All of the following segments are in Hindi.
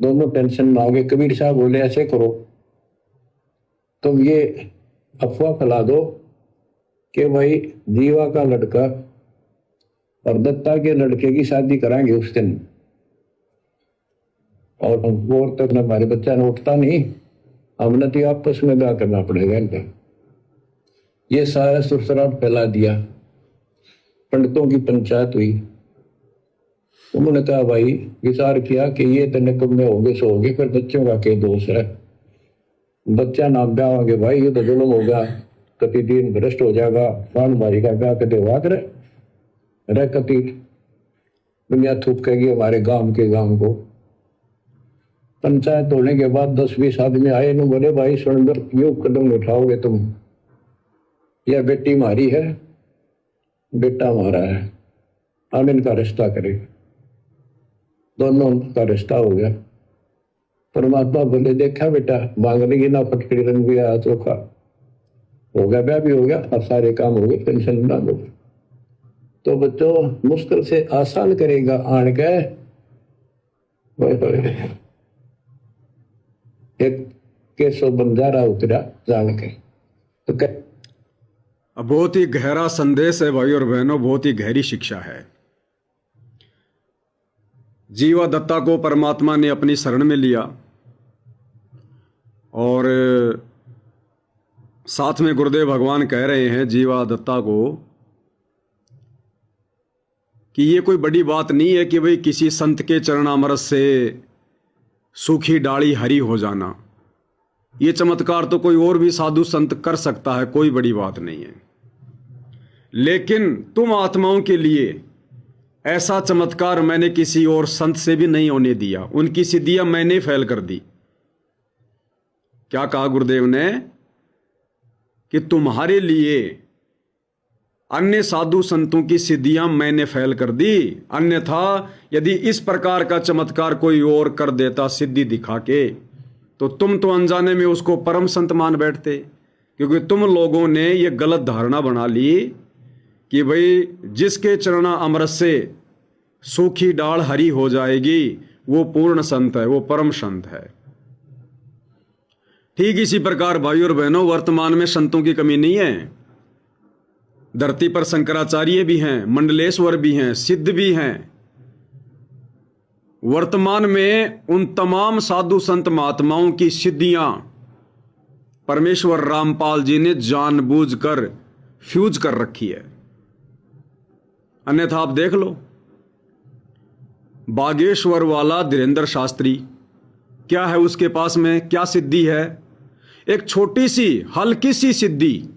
दोनों टेंशन में आ गए। कबीर साहब बोले ऐसे करो, तुम ये अफवाह फैला दो कि भाई जीवा का लड़का और दत्ता के लड़के की शादी कराएंगे उस दिन, और वो तक हमारे बच्चा ने उठता नहीं, हमने तो आपस में ब्याह करना पड़ेगा इनका। ये सारा सुरसराट फैला दिया। पंडितों की पंचायत हुई। उन्होंने कहा भाई विचार किया कि ये तने कब में होगे सो होगे, फिर बच्चों का क्या दोष है, बच्चा नाम ब्याह होंगे भाई, ये तो जुल्म होगा, कति दिन भ्रष्ट हो जाएगा, पान भाई का ब्याह कदे हुआ करे रह, कति दुनिया थूकेगी हमारे गांव के गांव को। पंचायत होने के बाद 10-20 आदमी आए, नु बोले भाई सुंदर यूं कदम उठाओगे तुम, यह बेटी मारी है, बेटा मारा है, हम इनका रिश्ता करें। दोनों का रिश्ता हो गया। परमात्मा बोले देखा बेटा मांगने की ना फटकड़ी रंग भी आया, चोखा हो गया, ब्याह भी हो गया, अब सारे काम हो गए, टेंशन ना लो। तो बच्चों मुश्किल से आसान करेगा आन के एक केसो बंजारा उतरा जान के। तो बहुत ही गहरा संदेश है भाई और बहनों, बहुत ही गहरी शिक्षा है। जीवा दत्ता को परमात्मा ने अपनी शरण में लिया और साथ में गुरुदेव भगवान कह रहे हैं जीवा दत्ता को कि ये कोई बड़ी बात नहीं है कि भाई किसी संत के चरणामृत से सूखी डाली हरी हो जाना। ये चमत्कार तो कोई और भी साधु संत कर सकता है, कोई बड़ी बात नहीं है। लेकिन तुम आत्माओं के लिए ऐसा चमत्कार मैंने किसी और संत से भी नहीं होने दिया। उनकी सिद्धियां मैंने फैल कर दी। क्या कहा गुरुदेव ने कि तुम्हारे लिए अन्य साधु संतों की सिद्धियां मैंने फैल कर दी, अन्यथा यदि इस प्रकार का चमत्कार कोई और कर देता सिद्धि दिखा के, तो तुम तो अनजाने में उसको परम संत मान बैठते। क्योंकि तुम लोगों ने ये गलत धारणा बना ली कि भाई जिसके चरणा अमृत से सूखी डाल हरी हो जाएगी वो पूर्ण संत है, वो परम संत है। ठीक इसी प्रकार भाई और बहनों वर्तमान में संतों की कमी नहीं है। धरती पर शंकराचार्य भी हैं, मंडलेश्वर भी हैं, सिद्ध भी हैं। वर्तमान में उन तमाम साधु संत महात्माओं की सिद्धियां परमेश्वर रामपाल जी ने जानबूझकर फ्यूज कर रखी है। अन्यथा आप देख लो, बागेश्वर वाला धीरेन्द्र शास्त्री, क्या है उसके पास में, क्या सिद्धि है? एक छोटी सी हल्की सी सिद्धि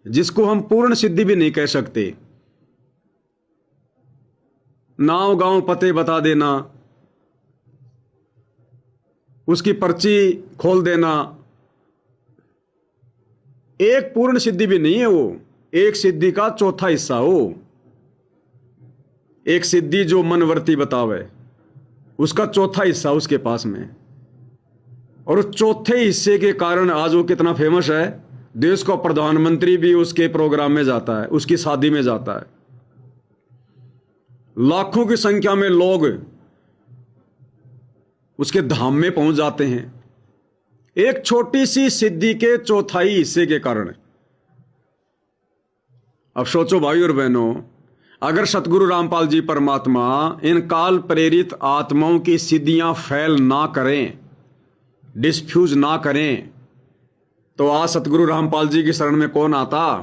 जिसको हम पूर्ण सिद्धि भी नहीं कह सकते। नाव गांव पते बता देना, उसकी पर्ची खोल देना, एक पूर्ण सिद्धि भी नहीं है वो, एक सिद्धि का चौथा हिस्सा हो। एक सिद्धि जो मनवर्ती बतावे उसका चौथा हिस्सा उसके पास में, और उस चौथे हिस्से के कारण आज वो कितना फेमस है। देश का प्रधानमंत्री भी उसके प्रोग्राम में जाता है, उसकी शादी में जाता है। लाखों की संख्या में लोग उसके धाम में पहुंच जाते हैं, एक छोटी सी सिद्धि के चौथाई हिस्से के कारण। अब सोचो भाई और बहनों, अगर सतगुरु रामपाल जी परमात्मा इन काल प्रेरित आत्माओं की सिद्धियां फैल ना करें, डिस्फ्यूज ना करें, तो आज सतगुरु रामपाल जी की शरण में कौन आता,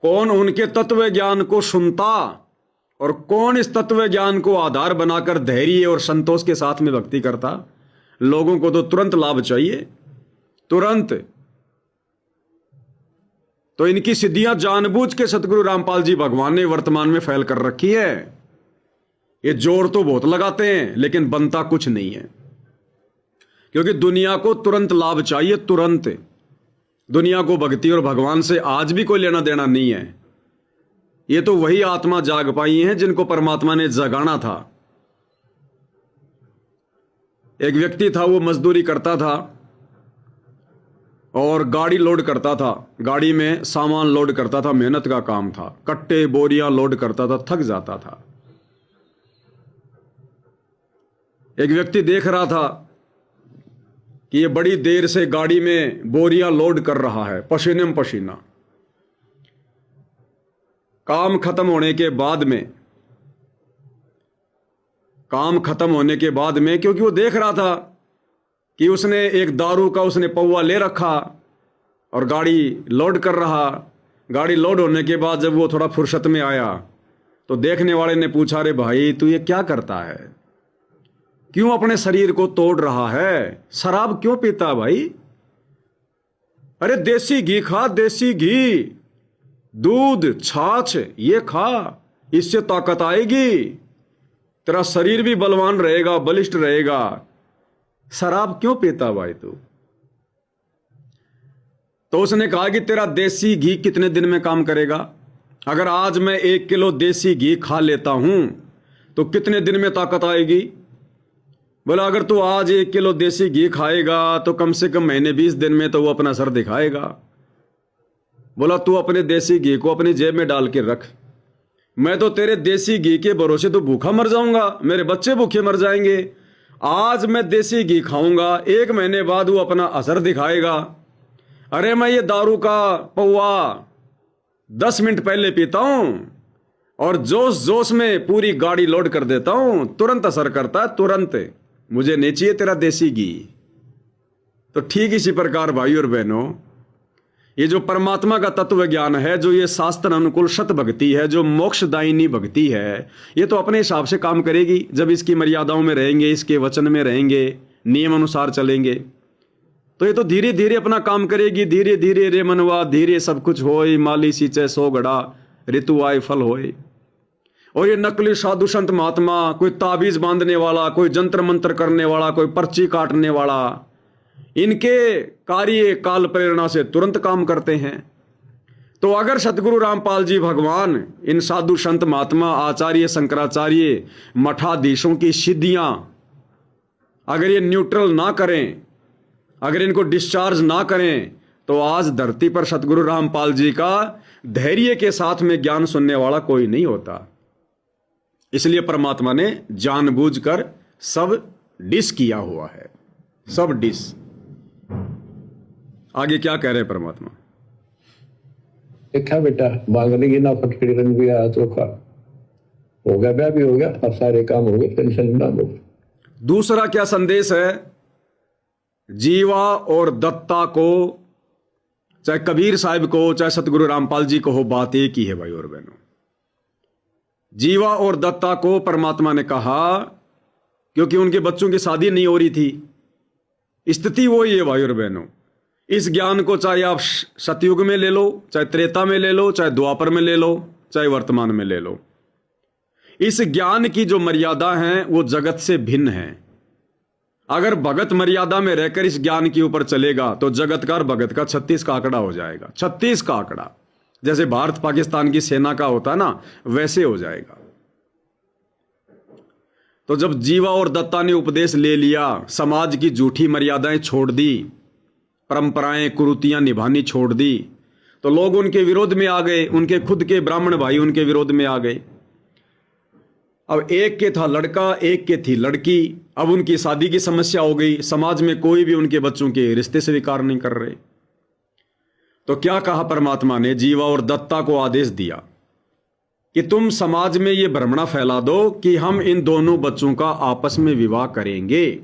कौन उनके तत्व ज्ञान को सुनता, और कौन इस तत्व ज्ञान को आधार बनाकर धैर्य और संतोष के साथ में भक्ति करता। लोगों को तो तुरंत लाभ चाहिए, तुरंत। तो इनकी सिद्धियां जानबूझ के सतगुरु रामपाल जी भगवान ने वर्तमान में फैल कर रखी है। ये जोर तो बहुत लगाते हैं लेकिन बनता कुछ नहीं है, क्योंकि दुनिया को तुरंत लाभ चाहिए, तुरंत। दुनिया को भक्ति और भगवान से आज भी कोई लेना देना नहीं है। ये तो वही आत्मा जाग पाई हैं जिनको परमात्मा ने जगाना था। एक व्यक्ति था, वो मजदूरी करता था और गाड़ी लोड करता था, गाड़ी में सामान लोड करता था, मेहनत का काम था, कट्टे बोरियां लोड करता था, थक जाता था। एक व्यक्ति देख रहा था कि ये बड़ी देर से गाड़ी में बोरियां लोड कर रहा है, पसीने में पसीना। काम खत्म होने के बाद में क्योंकि वो देख रहा था कि उसने एक दारू का उसने पौवा ले रखा और गाड़ी लोड कर रहा। गाड़ी लोड होने के बाद जब वो थोड़ा फुर्सत में आया तो देखने वाले ने पूछा, अरे भाई तू ये क्या करता है, क्यों अपने शरीर को तोड़ रहा है, शराब क्यों पीता भाई? अरे देसी घी खा, देसी घी, दूध छाछ ये खा, इससे ताकत आएगी, तेरा शरीर भी बलवान रहेगा, बलिष्ठ रहेगा। शराब क्यों पीता भाई तू? तो उसने कहा कि तेरा देसी घी कितने दिन में काम करेगा? अगर आज मैं 1 किलो देसी घी खा लेता हूं तो कितने दिन में ताकत आएगी? बोला अगर तू आज 1 किलो देसी घी खाएगा तो कम से कम महीने 20 दिन में तो वो अपना असर दिखाएगा। बोला तू अपने देसी घी को अपनी जेब में डाल के रख, मैं तो तेरे देसी घी के भरोसे तो भूखा मर जाऊंगा, मेरे बच्चे भूखे मर जाएंगे। आज मैं देसी घी खाऊंगा, 1 महीने बाद वो अपना असर दिखाएगा। अरे मैं ये दारू का पौवा 10 मिनट पहले पीता हूं और जोश जोश में पूरी गाड़ी लोड कर देता हूं, तुरंत असर करता है, तुरंत। मुझे नहीं चाहिए तेरा देसी घी। तो ठीक इसी प्रकार भाई और बहनों, ये जो परमात्मा का तत्व ज्ञान है, जो ये शास्त्र अनुकूल शत भक्ति है, जो मोक्षदायिनी भक्ति है, ये तो अपने हिसाब से काम करेगी जब इसकी मर्यादाओं में रहेंगे, इसके वचन में रहेंगे, नियम अनुसार चलेंगे। तो ये तो धीरे धीरे अपना काम करेगी। धीरे धीरे रे मनवा धीरे सब कुछ होए, माली सींचे सो घड़ा, ऋतु आए फल होए। और ये नकली साधु संत महात्मा, कोई ताबीज बांधने वाला, कोई जंत्र मंत्र करने वाला, कोई पर्ची काटने वाला, इनके कार्य काल प्रेरणा से तुरंत काम करते हैं। तो अगर सतगुरु रामपाल जी भगवान इन साधु संत महात्मा, आचार्य शंकराचार्य, मठाधीशों की सिद्धियां अगर ये न्यूट्रल ना करें, अगर इनको डिस्चार्ज ना करें, तो आज धरती पर सतगुरु रामपाल जी का धैर्य के साथ में ज्ञान सुनने वाला कोई नहीं होता। इसलिए परमात्मा ने जानबूझकर सब डिस किया हुआ है, सब डिस। आगे क्या कह रहे हैं परमात्मा? देखा बेटा, बांगने की ना फटकड़ी रंग भी आया चोखा हो गया, ब्याह भी हो गया, अब सारे काम हो गए, टेंशन ना लो। दूसरा क्या संदेश है? जीवा और दत्ता को, चाहे कबीर साहिब को, चाहे सतगुरु रामपाल जी को हो, बात एक ही है भाई और बहनों। जीवा और दत्ता को परमात्मा ने कहा क्योंकि उनके बच्चों की शादी नहीं हो रही थी। स्थिति वही है भाई और बहनों। इस ज्ञान को चाहे आप सतयुग में ले लो, चाहे त्रेता में ले लो, चाहे द्वापर में ले लो, चाहे वर्तमान में ले लो, इस ज्ञान की जो मर्यादा है वो जगत से भिन्न है। अगर भगत मर्यादा में रहकर इस ज्ञान के ऊपर चलेगा तो जगत का और भगत का 36 का आंकड़ा हो जाएगा। 36 का आंकड़ा, जैसे भारत पाकिस्तान की सेना का होता है ना, वैसे हो जाएगा। तो जब जीवा और दत्ता ने उपदेश ले लिया, समाज की झूठी मर्यादाएं छोड़ दी, परंपराएं कुरीतियां निभानी छोड़ दी, तो लोग उनके विरोध में आ गए। उनके खुद के ब्राह्मण भाई उनके विरोध में आ गए। अब एक के था लड़का, एक के थी लड़की, अब उनकी शादी की समस्या हो गई। समाज में कोई भी उनके बच्चों के रिश्ते स्वीकार नहीं कर रहे। तो क्या कहा परमात्मा ने? जीवा और दत्ता को आदेश दिया कि तुम समाज में ये भ्रमणा फैला दो कि हम इन दोनों बच्चों का आपस में विवाह करेंगे।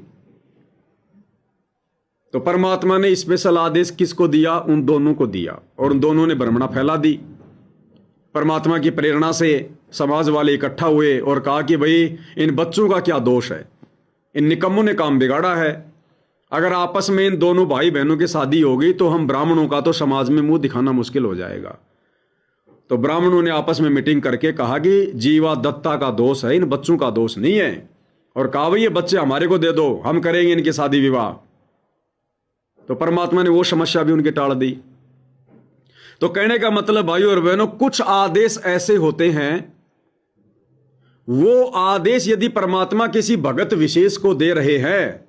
तो परमात्मा ने स्पेशल आदेश किसको दिया? उन दोनों को दिया, और उन दोनों ने भ्रमणा फैला दी। परमात्मा की प्रेरणा से समाज वाले इकट्ठा हुए और कहा कि भाई इन बच्चों का क्या दोष है, इन निकम्मों ने काम बिगाड़ा है। अगर आपस में इन दोनों भाई बहनों की शादी हो गई तो हम ब्राह्मणों का तो समाज में मुंह दिखाना मुश्किल हो जाएगा। तो ब्राह्मणों ने आपस में मीटिंग करके कहा कि जीवा दत्ता का दोष है, इन बच्चों का दोष नहीं है, और कहा भाई ये बच्चे हमारे को दे दो, हम करेंगे इनकी शादी विवाह। तो परमात्मा ने वो समस्या भी उनकी टाल दी। तो कहने का मतलब भाई और बहनों, कुछ आदेश ऐसे होते हैं, वो आदेश यदि परमात्मा किसी भगत विशेष को दे रहे हैं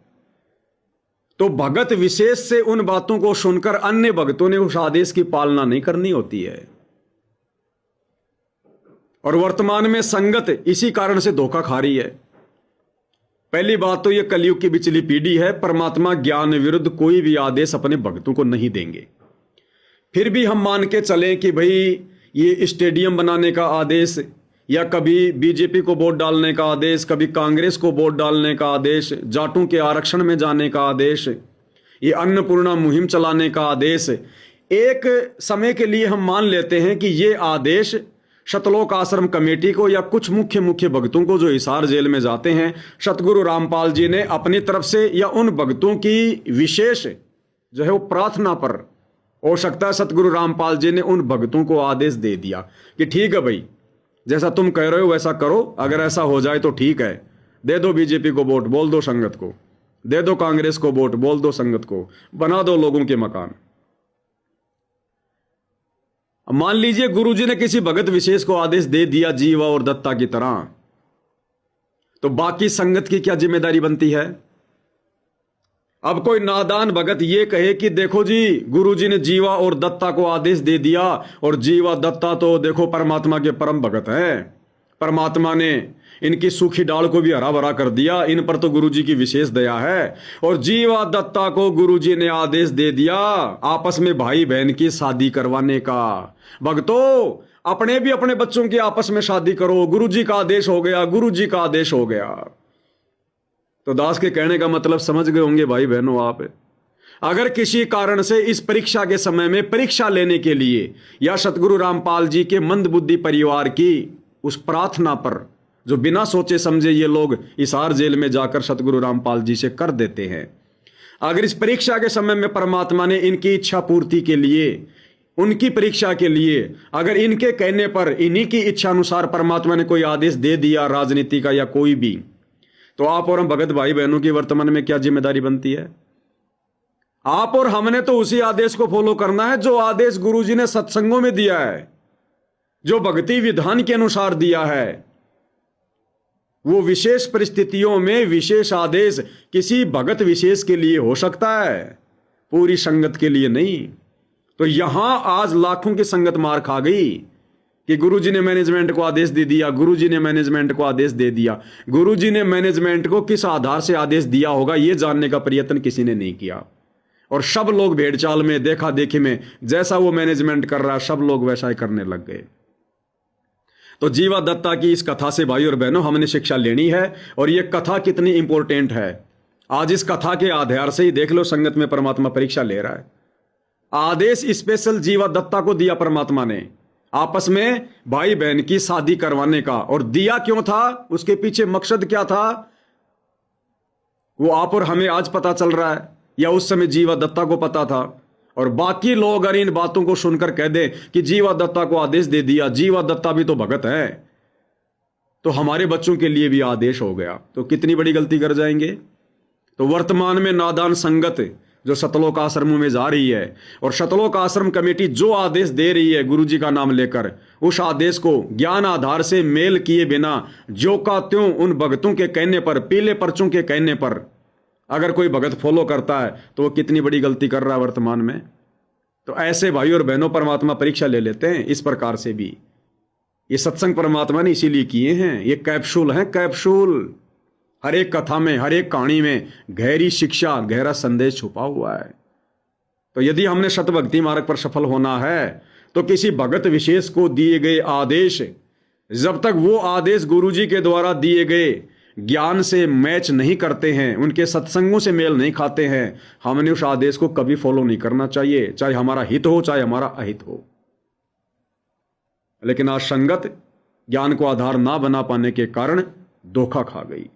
तो भगत विशेष से उन बातों को सुनकर अन्य भक्तों ने उस आदेश की पालना नहीं करनी होती है। और वर्तमान में संगत इसी कारण से धोखा खा रही है। पहली बात तो ये कलयुग की बिचली पीढ़ी है, परमात्मा ज्ञान विरुद्ध कोई भी आदेश अपने भक्तों को नहीं देंगे। फिर भी हम मान के चलें कि भाई ये स्टेडियम बनाने का आदेश, या कभी बीजेपी को वोट डालने का आदेश, कभी कांग्रेस को वोट डालने का आदेश, जाटों के आरक्षण में जाने का आदेश, ये अन्नपूर्णा मुहिम चलाने का आदेश, एक समय के लिए हम मान लेते हैं कि ये आदेश शतलोक आश्रम कमेटी को या कुछ मुख्य भक्तों को जो हिसार जेल में जाते हैं, सतगुरु रामपाल जी ने अपनी तरफ से या उन भक्तों की विशेष जो है वो प्रार्थना पर, हो सकता है सतगुरु रामपाल जी ने उन भक्तों को आदेश दे दिया कि ठीक है भाई, जैसा तुम कह रहे हो वैसा करो, अगर ऐसा हो जाए तो ठीक है, दे दो बीजेपी को वोट, बोल दो संगत को, दे दो कांग्रेस को वोट, बोल दो संगत को, बना दो लोगों के मकान। मान लीजिए गुरुजी ने किसी भगत विशेष को आदेश दे दिया जीवा और दत्ता की तरह, तो बाकी संगत की क्या जिम्मेदारी बनती है? अब कोई नादान भगत ये कहे कि देखो जी गुरुजी ने जीवा और दत्ता को आदेश दे दिया, और जीवा दत्ता तो देखो परमात्मा के परम भगत हैं, परमात्मा ने इनकी सूखी डाल को भी हरा भरा कर दिया, इन पर तो गुरुजी की विशेष दया है, और जीवा दत्ता को गुरुजी ने आदेश दे दिया आपस में भाई बहन की शादी करवाने का। भक्तों, अपने भी अपने बच्चों की आपस में शादी करो, गुरुजी का आदेश हो गया, गुरुजी का आदेश हो गया। तो दास के कहने का मतलब समझ गए होंगे भाई बहनों आप। अगर किसी कारण से इस परीक्षा के समय में परीक्षा लेने के लिए या सतगुरु रामपाल जी के मंदबुद्धि परिवार की उस प्रार्थना पर जो बिना सोचे समझे ये लोग हिसार जेल में जाकर सतगुरु रामपाल जी से कर देते हैं, अगर इस परीक्षा के समय में परमात्मा ने इनकी इच्छा पूर्ति के लिए, उनकी परीक्षा के लिए, अगर इनके कहने पर इन्हीं की इच्छा अनुसार परमात्मा ने कोई आदेश दे दिया राजनीति का या कोई भी, तो आप और हम भगत भाई बहनों की वर्तमान में क्या जिम्मेदारी बनती है? आप और हमने तो उसी आदेश को फॉलो करना है जो आदेश गुरुजी ने सत्संगों में दिया है, जो भक्ति विधान के अनुसार दिया है। वो विशेष परिस्थितियों में विशेष आदेश किसी भगत विशेष के लिए हो सकता है, पूरी संगत के लिए नहीं। तो यहां आज लाखों की संगत मार खा गई कि गुरुजी ने मैनेजमेंट को आदेश दे दिया, गुरुजी ने मैनेजमेंट को आदेश दे दिया। गुरुजी ने मैनेजमेंट को किस आधार से आदेश दिया होगा यह जानने का प्रयत्न किसी ने नहीं किया, और सब लोग भेड़चाल में, देखा देखी में, जैसा वो मैनेजमेंट कर रहा है सब लोग वैसा ही करने लग गए। तो जीवा दत्ता की इस कथा से भाई और बहनों हमने शिक्षा लेनी है, और यह कथा कितनी इंपॉर्टेंट है। आज इस कथा के आधार से ही देख लो संगत में परमात्मा परीक्षा ले रहा है। आदेश स्पेशल जीवा दत्ता को दिया परमात्मा ने आपस में भाई बहन की शादी करवाने का, और दिया क्यों था, उसके पीछे मकसद क्या था, वो आप और हमें आज पता चल रहा है या उस समय जीवा दत्ता को पता था। और बाकी लोग अगर इन बातों को सुनकर कह दें कि जीवा दत्ता को आदेश दे दिया, जीवा दत्ता भी तो भगत है, तो हमारे बच्चों के लिए भी आदेश हो गया, तो कितनी बड़ी गलती कर जाएंगे। तो वर्तमान में नादान संगत जो सतलोक आश्रमों में जा रही है, और सतलोक आश्रम कमेटी जो आदेश दे रही है गुरुजी का नाम लेकर, उस आदेश को ज्ञान आधार से मेल किए बिना जो का त्यों उन भगतों के कहने पर, पीले पर्चों के कहने पर अगर कोई भगत फॉलो करता है तो वो कितनी बड़ी गलती कर रहा है वर्तमान में। तो ऐसे भाई और बहनों परमात्मा परीक्षा ले लेते हैं इस प्रकार से भी। ये सत्संग परमात्मा ने इसीलिए किए हैं, ये कैप्सूल हैं, कैप्सूल। हर एक कथा में, हर एक कहानी में गहरी शिक्षा, गहरा संदेश छुपा हुआ है। तो यदि हमने शतभक्ति मार्ग पर सफल होना है तो किसी भगत विशेष को दिए गए आदेश, जब तक वो आदेश गुरुजी के द्वारा दिए गए ज्ञान से मैच नहीं करते हैं, उनके सत्संगों से मेल नहीं खाते हैं, हमने उस आदेश को कभी फॉलो नहीं करना चाहिए, चाहे हमारा हित हो चाहे हमारा अहित हो। लेकिन आज संगत ज्ञान को आधार ना बना पाने के कारण धोखा खा गई।